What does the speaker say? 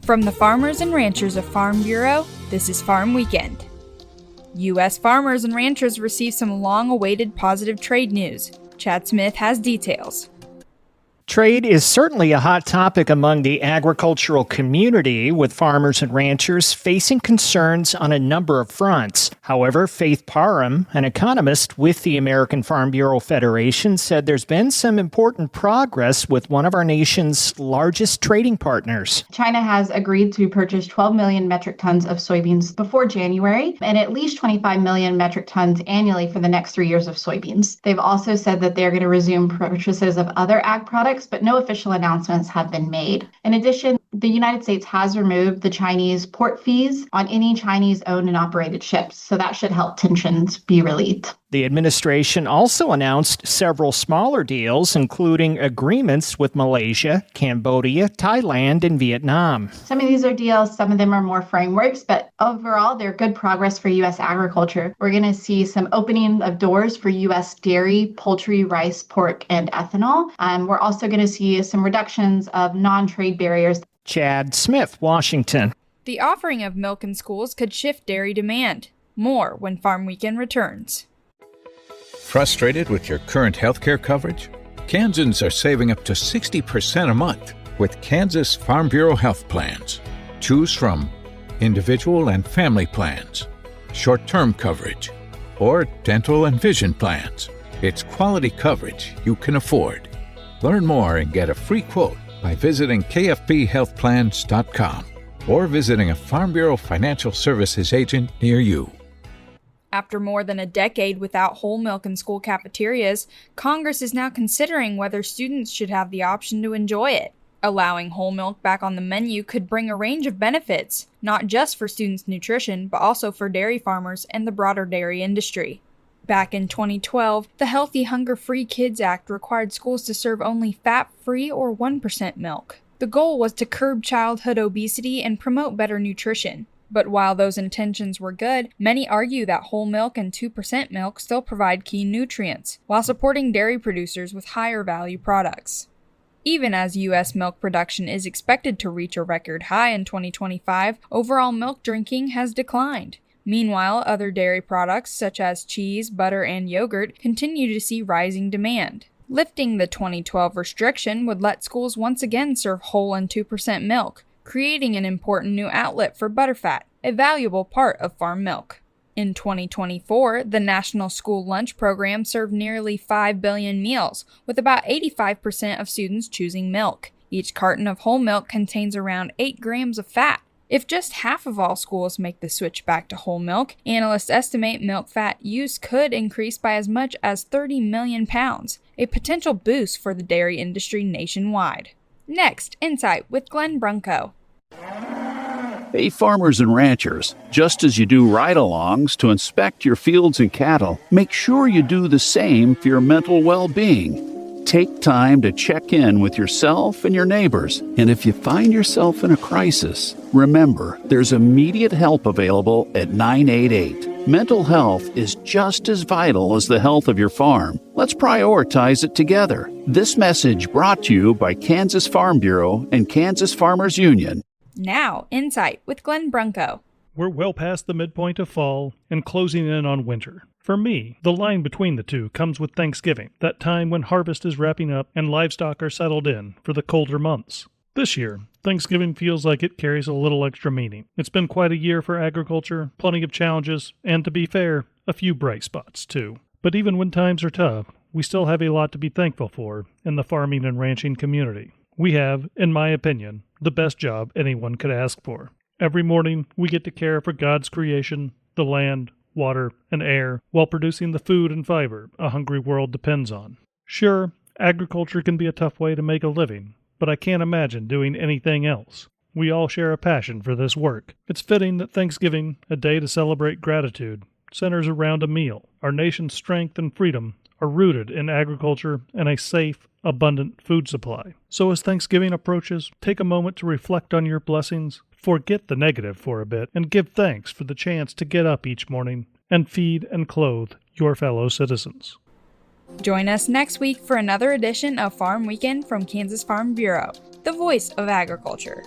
From the farmers and ranchers of Farm Bureau, this is Farm Weekend. U.S. farmers and ranchers received some long-awaited positive trade news. Chad Smith has details. Trade is certainly a hot topic among the agricultural community, with farmers and ranchers facing concerns on a number of fronts. However, Faith Parham, an economist with the American Farm Bureau Federation, said there's been some important progress with one of our nation's largest trading partners. China has agreed to purchase 12 million metric tons of soybeans before January and at least 25 million metric tons annually for the next 3 years of soybeans. They've also said that they're going to resume purchases of other ag products, but no official announcements have been made. In addition, the United States has removed the Chinese port fees on any Chinese-owned and operated ships, so that should help tensions be relieved. The administration also announced several smaller deals, including agreements with Malaysia, Cambodia, Thailand, and Vietnam. Some of these are deals, some of them are more frameworks, but overall, they're good progress for U.S. agriculture. We're going to see some opening of doors for U.S. dairy, poultry, rice, pork, and ethanol. We're also going to see some reductions of non-trade barriers. Chad Smith, Washington. The offering of milk in schools could shift dairy demand. More when Farm Weekend returns. Frustrated with your current healthcare coverage? Kansans are saving up to 60% a month with Kansas Farm Bureau health plans. Choose from individual and family plans, short-term coverage, or dental and vision plans. It's quality coverage you can afford. Learn more and get a free quote by visiting KFBHealthPlans.com or visiting a Farm Bureau Financial Services agent near you. After more than a decade without whole milk in school cafeterias, Congress is now considering whether students should have the option to enjoy it. Allowing whole milk back on the menu could bring a range of benefits, not just for students' nutrition, but also for dairy farmers and the broader dairy industry. Back in 2012, the Healthy Hunger-Free Kids Act required schools to serve only fat-free or 1% milk. The goal was to curb childhood obesity and promote better nutrition. But while those intentions were good, many argue that whole milk and 2% milk still provide key nutrients, while supporting dairy producers with higher value products. Even as U.S. milk production is expected to reach a record high in 2025, overall milk drinking has declined. Meanwhile, other dairy products such as cheese, butter, and yogurt continue to see rising demand. Lifting the 2012 restriction would let schools once again serve whole and 2% milk, creating an important new outlet for butterfat, a valuable part of farm milk. In 2024, the National School Lunch Program served nearly 5 billion meals, with about 85% of students choosing milk. Each carton of whole milk contains around 8 grams of fat. If just half of all schools make the switch back to whole milk, analysts estimate milk fat use could increase by as much as 30 million pounds, a potential boost for the dairy industry nationwide. Next, Insight with Glenn Brunko. Hey farmers and ranchers, just as you do ride-alongs to inspect your fields and cattle, make sure you do the same for your mental well-being. Take time to check in with yourself and your neighbors, and if you find yourself in a crisis, remember there's immediate help available at 988. Mental health is just as vital as the health of your farm. Let's prioritize it together. This message brought to you by Kansas Farm Bureau and Kansas Farmers Union. Now, Insight with Glenn Brunko. We're well past the midpoint of fall and closing in on winter. For me, the line between the two comes with Thanksgiving, that time when harvest is wrapping up and livestock are settled in for the colder months. This year, Thanksgiving feels like it carries a little extra meaning. It's been quite a year for agriculture, plenty of challenges, and to be fair, a few bright spots too. But even when times are tough, we still have a lot to be thankful for in the farming and ranching community. We have, in my opinion, the best job anyone could ask for. Every morning, we get to care for God's creation, the land, water, and air, while producing the food and fiber a hungry world depends on. Sure, agriculture can be a tough way to make a living, but I can't imagine doing anything else. We all share a passion for this work. It's fitting that Thanksgiving, a day to celebrate gratitude, centers around a meal. Our nation's strength and freedom are rooted in agriculture and a safe, abundant food supply. So as Thanksgiving approaches, take a moment to reflect on your blessings, forget the negative for a bit, and give thanks for the chance to get up each morning and feed and clothe your fellow citizens. Join us next week for another edition of Farm Weekend from Kansas Farm Bureau, the voice of agriculture.